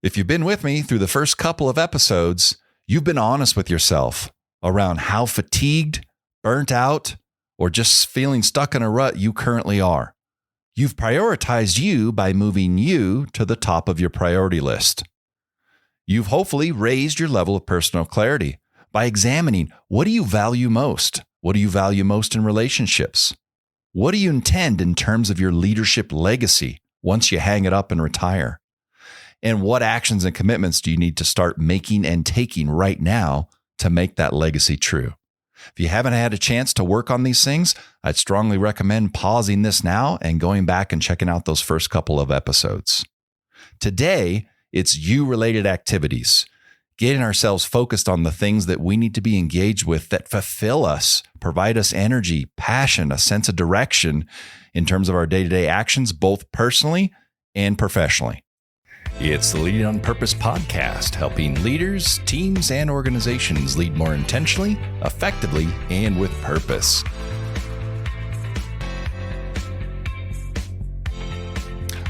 If you've been with me through the first couple of episodes, you've been honest with yourself around how fatigued, burnt out, or just feeling stuck in a rut you currently are. You've prioritized you by moving you to the top of your priority list. You've hopefully raised your level of personal clarity by examining, what do you value most? What do you value most in relationships? What do you intend in terms of your leadership legacy once you hang it up and retire? And what actions and commitments do you need to start making and taking right now to make that legacy true? If you haven't had a chance to work on these things, I'd strongly recommend pausing this now and going back and checking out those first couple of episodes. Today, it's you-related activities, getting ourselves focused on the things that we need to be engaged with that fulfill us, provide us energy, passion, a sense of direction in terms of our day-to-day actions, both personally and professionally. It's the Leading on Purpose podcast, helping leaders, teams, and organizations lead more intentionally, effectively, and with purpose.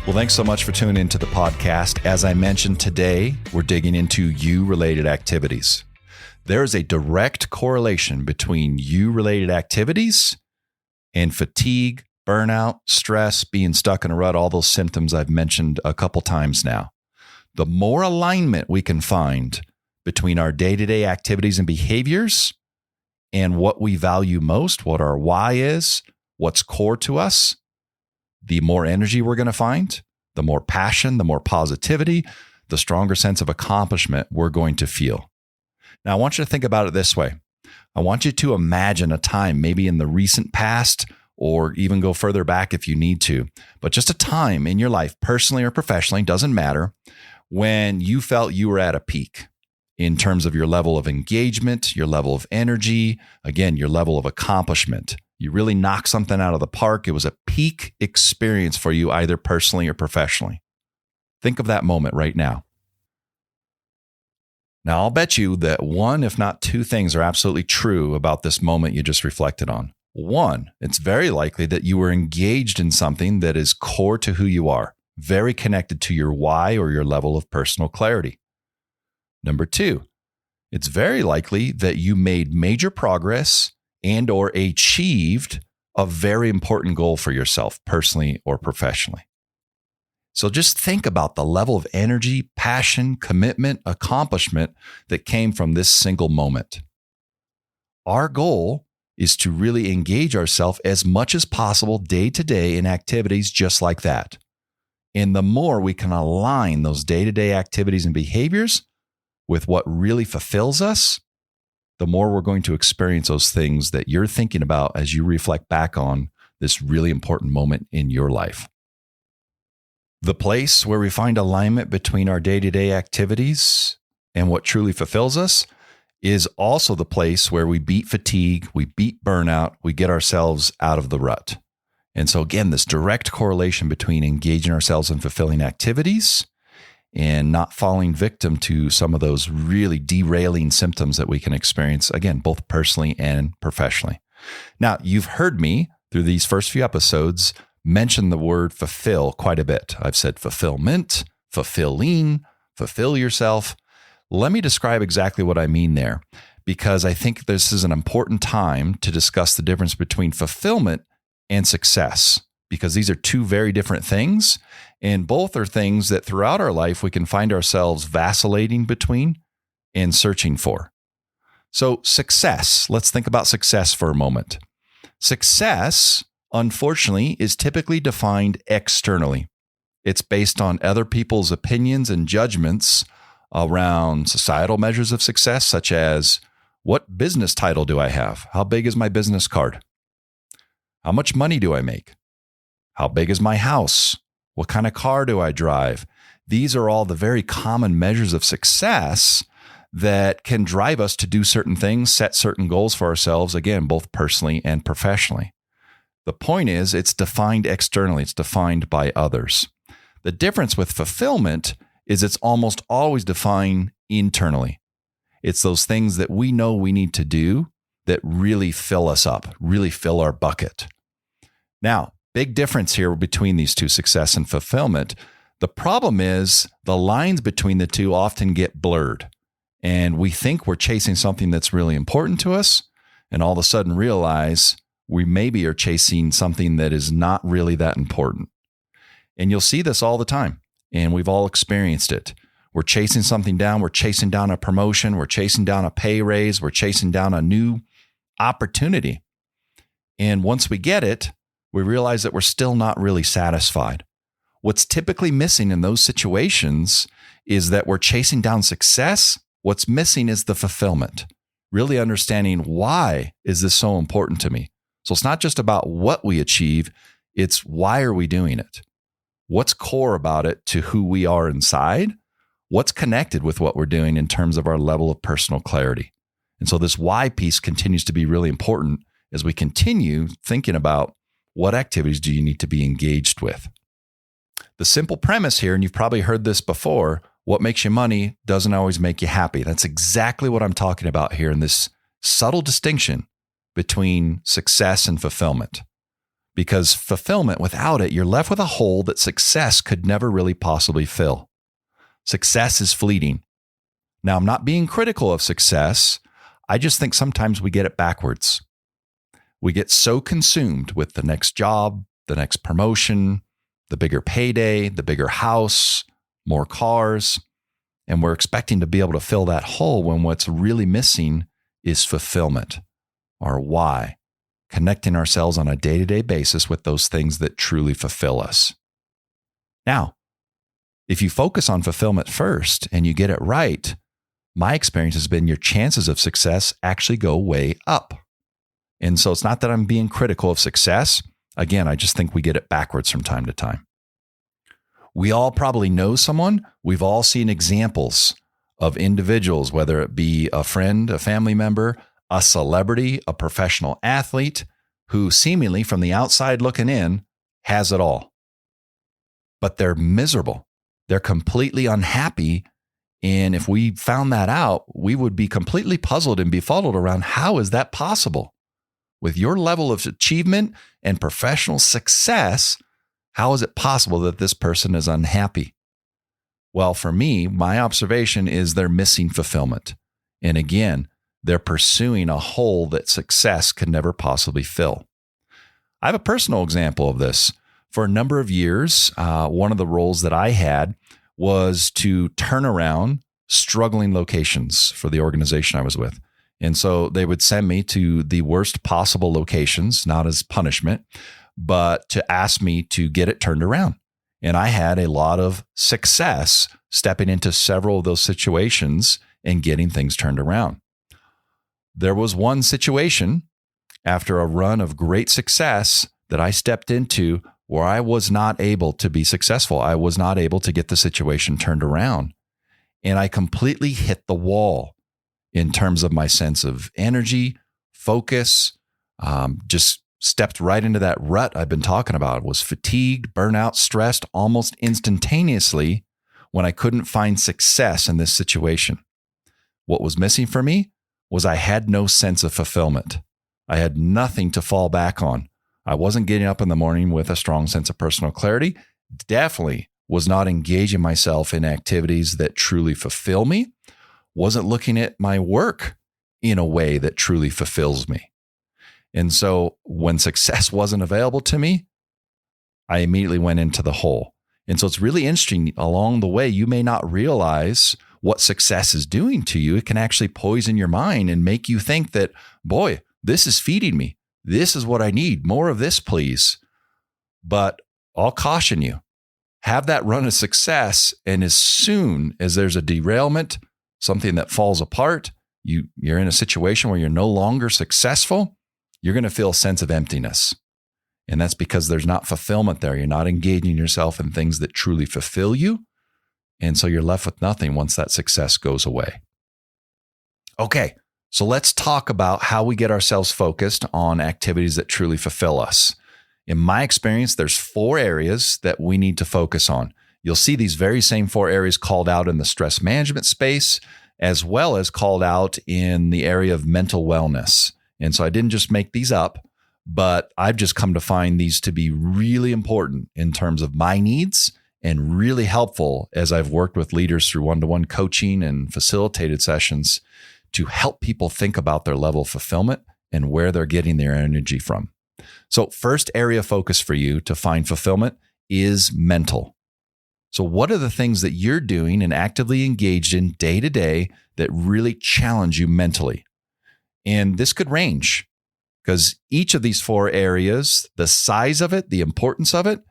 Well, thanks so much for tuning into the podcast. As I mentioned today, we're digging into you-related activities. There is a direct correlation between you-related activities and fatigue, burnout, stress, being stuck in a rut, all those symptoms I've mentioned a couple times now. The more alignment we can find between our day-to-day activities and behaviors and what we value most, what our why is, what's core to us, the more energy we're going to find, the more passion, the more positivity, the stronger sense of accomplishment we're going to feel. Now, I want you to think about it this way. I want you to imagine a time, maybe in the recent past, or even go further back if you need to, but just a time in your life, personally or professionally, doesn't matter, when you felt you were at a peak in terms of your level of engagement, your level of energy, again, your level of accomplishment. You really knocked something out of the park. It was a peak experience for you, either personally or professionally. Think of that moment right now. Now, I'll bet you that one, if not two things are absolutely true about this moment you just reflected on. One, it's very likely that you were engaged in something that is core to who you are, very connected to your why or your level of personal clarity. Number two, it's very likely that you made major progress and or achieved a very important goal for yourself, personally or professionally. So just think about the level of energy, passion, commitment, accomplishment that came from this single moment. Our goal is to really engage ourselves as much as possible day to day in activities just like that. And the more we can align those day-to-day activities and behaviors with what really fulfills us, the more we're going to experience those things that you're thinking about as you reflect back on this really important moment in your life. The place where we find alignment between our day-to-day activities and what truly fulfills us is also the place where we beat fatigue, we beat burnout, we get ourselves out of the rut. And so again, this direct correlation between engaging ourselves in fulfilling activities and not falling victim to some of those really derailing symptoms that we can experience, again, both personally and professionally. Now, you've heard me through these first few episodes mention the word fulfill quite a bit. I've said fulfillment, fulfilling, fulfill yourself. Let me describe exactly what I mean there, because I think this is an important time to discuss the difference between fulfillment and success, because these are two very different things, and both are things that throughout our life we can find ourselves vacillating between and searching for. So success, let's think about success for a moment. Success, unfortunately, is typically defined externally. It's based on other people's opinions and judgments around societal measures of success, such as, what business title do I have? How big is my business card? How much money do I make? How big is my house? What kind of car do I drive? These are all the very common measures of success that can drive us to do certain things, set certain goals for ourselves, again, both personally and professionally. The point is, it's defined externally. It's defined by others. The difference with fulfillment is it's almost always defined internally. It's those things that we know we need to do that really fill us up, really fill our bucket. Now, big difference here between these two, success and fulfillment. The problem is the lines between the two often get blurred, and we think we're chasing something that's really important to us, and all of a sudden realize we maybe are chasing something that is not really that important. And you'll see this all the time, and we've all experienced it. We're chasing something down. We're chasing down a promotion. We're chasing down a pay raise. We're chasing down a new opportunity. And once we get it, we realize that we're still not really satisfied. What's typically missing in those situations is that we're chasing down success. What's missing is the fulfillment, really understanding why is this so important to me? So it's not just about what we achieve, it's why are we doing it? What's core about it to who we are inside? What's connected with what we're doing in terms of our level of personal clarity? And so this why piece continues to be really important as we continue thinking about what activities do you need to be engaged with. The simple premise here, and you've probably heard this before, what makes you money doesn't always make you happy. That's exactly what I'm talking about here in this subtle distinction between success and fulfillment. Because fulfillment, without it, you're left with a hole that success could never really possibly fill. Success is fleeting. Now, I'm not being critical of success. I just think sometimes we get it backwards. We get so consumed with the next job, the next promotion, the bigger payday, the bigger house, more cars, and we're expecting to be able to fill that hole when what's really missing is fulfillment, or why, connecting ourselves on a day-to-day basis with those things that truly fulfill us. Now, if you focus on fulfillment first and you get it right, my experience has been your chances of success actually go way up. And so it's not that I'm being critical of success. Again, I just think we get it backwards from time to time. We all probably know someone. We've all seen examples of individuals, whether it be a friend, a family member, a celebrity, a professional athlete, who seemingly from the outside looking in has it all. But they're miserable. They're completely unhappy. And if we found that out, we would be completely puzzled and befuddled around how is that possible? With your level of achievement and professional success, how is it possible that this person is unhappy? Well, for me, my observation is they're missing fulfillment. And again, they're pursuing a hole that success could never possibly fill. I have a personal example of this. For a number of years, one of the roles that I had was to turn around struggling locations for the organization I was with. And so they would send me to the worst possible locations, not as punishment, but to ask me to get it turned around. And I had a lot of success stepping into several of those situations and getting things turned around. There was one situation after a run of great success that I stepped into where I was not able to be successful. I was not able to get the situation turned around. And I completely hit the wall in terms of my sense of energy, focus, just stepped right into that rut I've been talking about. Was fatigued, burnout, stressed almost instantaneously when I couldn't find success in this situation. What was missing for me was I had no sense of fulfillment. I had nothing to fall back on. I wasn't getting up in the morning with a strong sense of personal clarity. Definitely was not engaging myself in activities that truly fulfill me. Wasn't looking at my work in a way that truly fulfills me. And so when success wasn't available to me, I immediately went into the hole. And so it's really interesting. Along the way, you may not realize what success is doing to you. It can actually poison your mind and make you think that, boy, this is feeding me. This is what I need. More of this, please. But I'll caution you, have that run of success. And as soon as there's a derailment, something that falls apart, you're in a situation where you're no longer successful, you're going to feel a sense of emptiness. And that's because there's not fulfillment there. You're not engaging yourself in things that truly fulfill you. And so you're left with nothing once that success goes away. Okay, so let's talk about how we get ourselves focused on activities that truly fulfill us. In my experience, there's 4 areas that we need to focus on. You'll see these very same 4 areas called out in the stress management space, as well as called out in the area of mental wellness. And so I didn't just make these up, but I've just come to find these to be really important in terms of my needs and really helpful as I've worked with leaders through one-to-one coaching and facilitated sessions to help people think about their level of fulfillment and where they're getting their energy from. So first area of focus for you to find fulfillment is mental. So what are the things that you're doing and actively engaged in day to day that really challenge you mentally? And this could range because each of these 4 areas, the size of it, the importance of it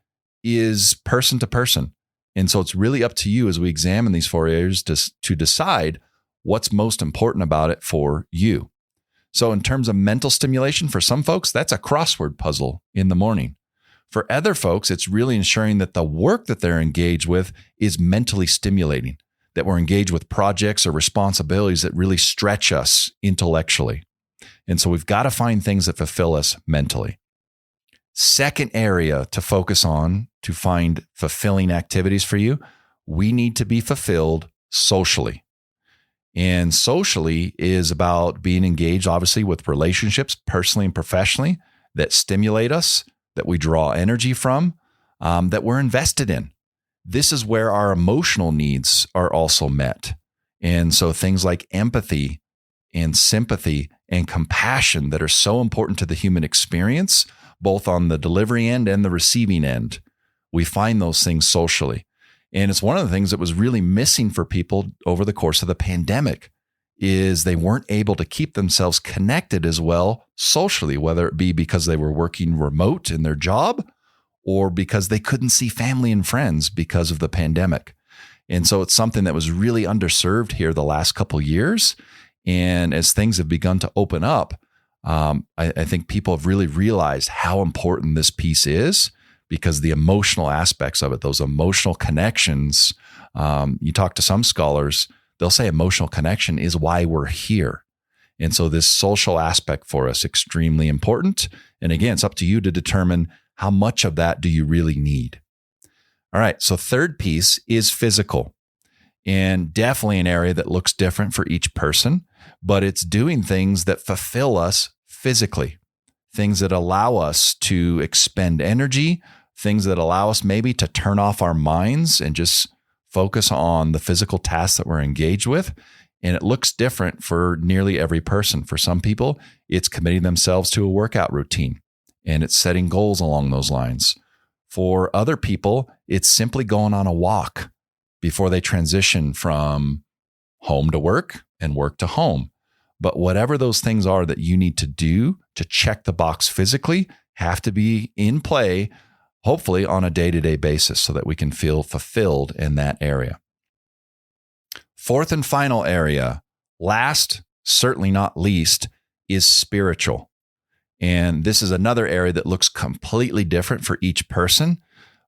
is person to person. And so it's really up to you as we examine these 4 areas to decide what's most important about it for you. So in terms of mental stimulation, for some folks, that's a crossword puzzle in the morning. For other folks, it's really ensuring that the work that they're engaged with is mentally stimulating, that we're engaged with projects or responsibilities that really stretch us intellectually. And so we've got to find things that fulfill us mentally. Second area to focus on to find fulfilling activities for you, we need to be fulfilled socially. And socially is about being engaged, obviously, with relationships, personally and professionally, that stimulate us, that we draw energy from, that we're invested in. This is where our emotional needs are also met. And so things like empathy and sympathy and compassion that are so important to the human experience, both on the delivery end and the receiving end, we find those things socially. And it's one of the things that was really missing for people over the course of the pandemic is they weren't able to keep themselves connected as well socially, whether it be because they were working remote in their job or because they couldn't see family and friends because of the pandemic. And so it's something that was really underserved here the last couple of years. And as things have begun to open up, I think people have really realized how important this piece is, because the emotional aspects of it, those emotional connections, you talk to some scholars, they'll say emotional connection is why we're here. And so this social aspect for us, extremely important. And again, it's up to you to determine how much of that do you really need. All right, so third piece is physical. And definitely an area that looks different for each person, but it's doing things that fulfill us physically, things that allow us to expend energy, things that allow us maybe to turn off our minds and just focus on the physical tasks that we're engaged with. And it looks different for nearly every person. For some people, it's committing themselves to a workout routine and it's setting goals along those lines. For other people, it's simply going on a walk before they transition from home to work and work to home. But whatever those things are that you need to do to check the box physically have to be in play, hopefully on a day-to-day basis, so that we can feel fulfilled in that area. Fourth and final area, last, certainly not least, is spiritual. And this is another area that looks completely different for each person,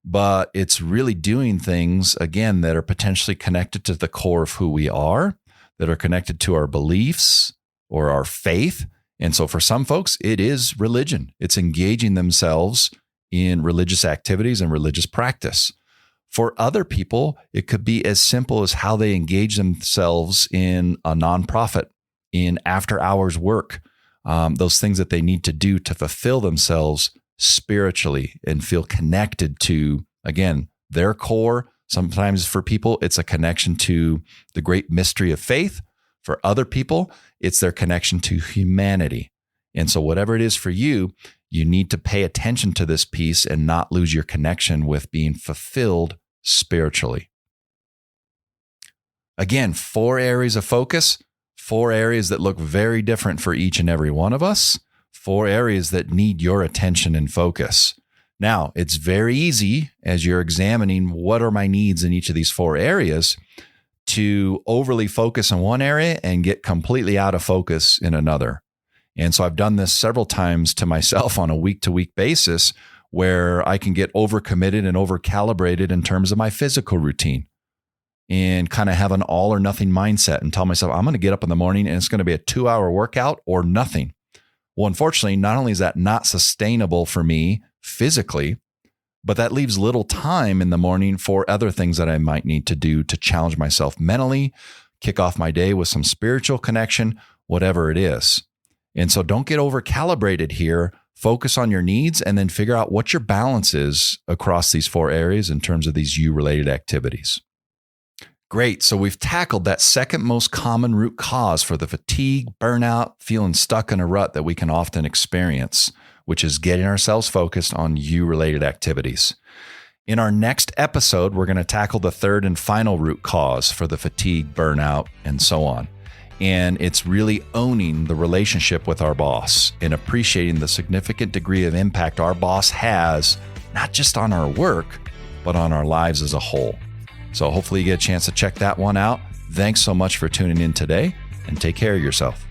but it's really doing things, again, that are potentially connected to the core of who we are, that are connected to our beliefs or our faith. And so for some folks, it is religion. It's engaging themselves in religious activities and religious practice. For other people, it could be as simple as how they engage themselves in a nonprofit, in after-hours work, those things that they need to do to fulfill themselves spiritually and feel connected to, again, their core. Sometimes for people, it's a connection to the great mystery of faith. For other people, it's their connection to humanity. And so whatever it is for you, you need to pay attention to this piece and not lose your connection with being fulfilled spiritually. Again, 4 areas of focus, 4 areas that look very different for each and every one of us, 4 areas that need your attention and focus. Now, it's very easy as you're examining what are my needs in each of these 4 areas to overly focus on one area and get completely out of focus in another. And so I've done this several times to myself on a week-to-week basis where I can get overcommitted and overcalibrated in terms of my physical routine and kind of have an all or nothing mindset and tell myself, I'm going to get up in the morning and it's going to be a 2-hour workout or nothing. Well, unfortunately, not only is that not sustainable for me physically, but that leaves little time in the morning for other things that I might need to do to challenge myself mentally, kick off my day with some spiritual connection, whatever it is. And so don't get over calibrated here. focus on your needs, and then figure out what your balance is across these 4 areas in terms of these you-related activities. Great. So we've tackled that second most common root cause for the fatigue, burnout, feeling stuck in a rut that we can often experience, which is getting ourselves focused on you-related activities. In our next episode, we're going to tackle the third and final root cause for the fatigue, burnout, and so on. And it's really owning the relationship with our boss and appreciating the significant degree of impact our boss has, not just on our work, but on our lives as a whole. So hopefully you get a chance to check that one out. Thanks so much for tuning in today, and take care of yourself.